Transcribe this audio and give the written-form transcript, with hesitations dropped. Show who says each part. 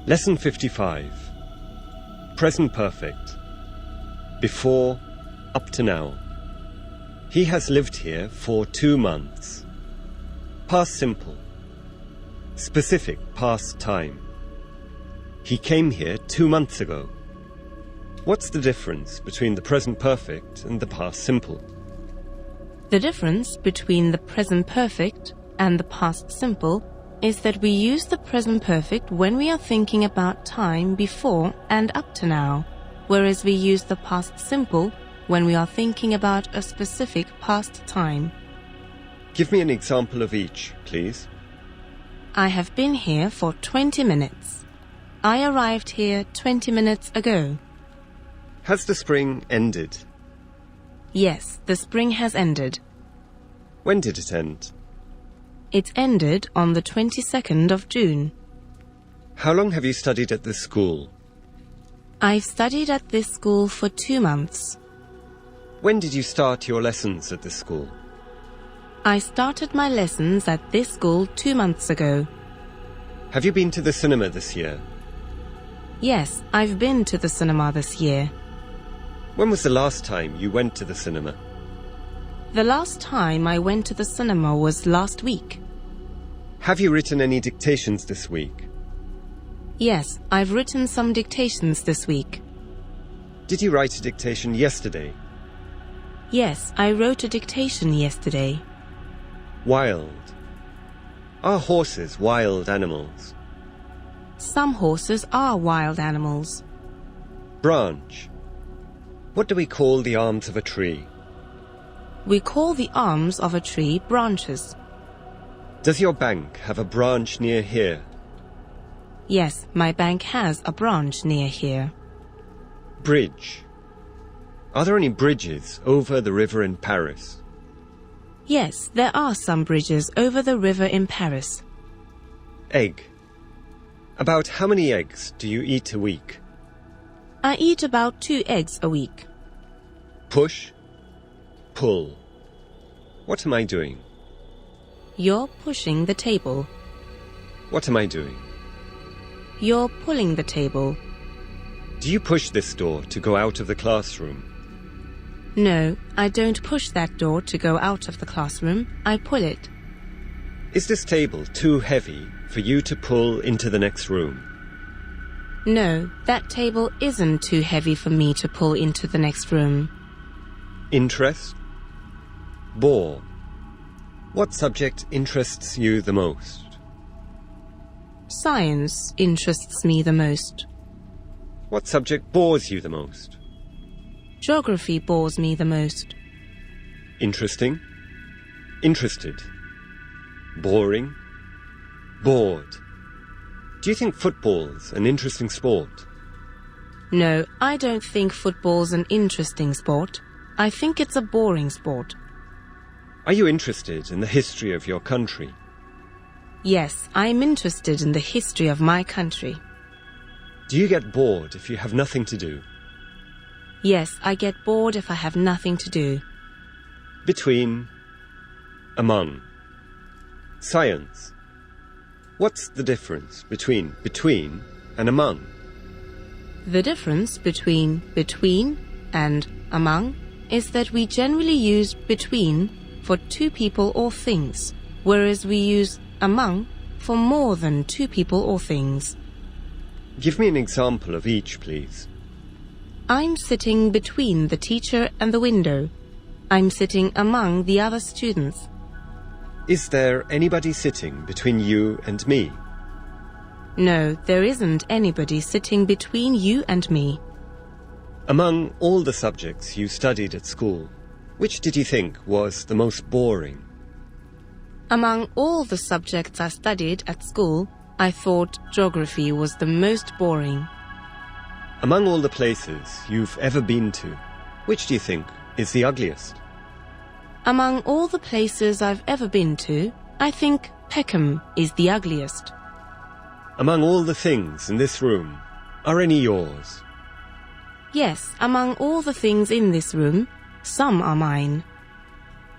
Speaker 1: Lesson 55. Present perfect. Before, up to now. He has lived here for 2 months. Past simple. Specific past time. He came here 2 months ago. What's the difference between the present perfect and the past simple?
Speaker 2: The difference between the present perfect and the past simple is that we use the present perfect when we are thinking about time before and up to now, whereas we use the past simple when we are thinking about a specific past time.
Speaker 1: Give me an example of each, please.
Speaker 2: I have been here for 20 minutes. I arrived here 20 minutes ago.
Speaker 1: Has the spring ended?
Speaker 2: Yes, the spring has ended.
Speaker 1: When did it end?
Speaker 2: It ended on the 22nd of June.
Speaker 1: How long have you studied at this school?
Speaker 2: I've studied at this school for 2 months.
Speaker 1: When did you start your lessons at this school?
Speaker 2: I started my lessons at this school 2 months ago.
Speaker 1: Have you been to the cinema this year?
Speaker 2: Yes, I've been to the cinema this year.
Speaker 1: When was the last time you went to the cinema?
Speaker 2: The last time I went to the cinema was last week.
Speaker 1: Have you written any dictations this week?
Speaker 2: Yes, I've written some dictations this week.
Speaker 1: Did you write a dictation yesterday?
Speaker 2: Yes, I wrote a dictation yesterday.
Speaker 1: Wild. Are horses wild animals?
Speaker 2: Some horses are wild animals.
Speaker 1: Branch. What do we call the arms of a tree?
Speaker 2: We call the arms of a tree branches.
Speaker 1: Does your bank have a branch near here?
Speaker 2: Yes, my bank has a branch near here.
Speaker 1: Bridge. Are there any bridges over the river in Paris?
Speaker 2: Yes, there are some bridges over the river in Paris.
Speaker 1: Egg. About how many eggs do you eat a week?
Speaker 2: I eat about 2 eggs a week.
Speaker 1: Push. Pull. What am I doing?
Speaker 2: You're pushing the table.
Speaker 1: What am I doing?
Speaker 2: You're pulling the table.
Speaker 1: Do you push this door to go out of the classroom?
Speaker 2: No, I don't push that door to go out of the classroom. I pull it.
Speaker 1: Is this table too heavy for you to pull into the next room?
Speaker 2: No, that table isn't too heavy for me to pull into the next room.
Speaker 1: Interest. Bore. What subject interests you the most?
Speaker 2: Science interests me the most.
Speaker 1: What subject bores you the most?
Speaker 2: Geography bores me the most.
Speaker 1: Interesting. Interested. Boring. Bored. Do you think football's an interesting sport?
Speaker 2: No, I don't think football's an interesting sport. I think it's a boring sport.
Speaker 1: Are you interested in the history of your country?
Speaker 2: Yes, I'm interested in the history of my country.
Speaker 1: Do you get bored if you have nothing to do?
Speaker 2: Yes, I get bored if I have nothing to do.
Speaker 1: Between. Among. Science. What's the difference between and among?
Speaker 2: The difference between and among is that we generally use between for 2 people or things, whereas we use among for more than 2 people or things.
Speaker 1: Give me an example of each, please.
Speaker 2: I'm sitting between the teacher and the window. I'm sitting among the other students.
Speaker 1: Is there anybody sitting between you and me?
Speaker 2: No, there isn't anybody sitting between you and me.
Speaker 1: Among all the subjects you studied at school, which did you think was the most boring?
Speaker 2: Among all the subjects I studied at school, I thought geography was the most boring.
Speaker 1: Among all the places you've ever been to, which do you think is the ugliest?
Speaker 2: Among all the places I've ever been to, I think Peckham is the ugliest.
Speaker 1: Among all the things in this room, are any yours?
Speaker 2: Yes, among all the things in this room, some are mine.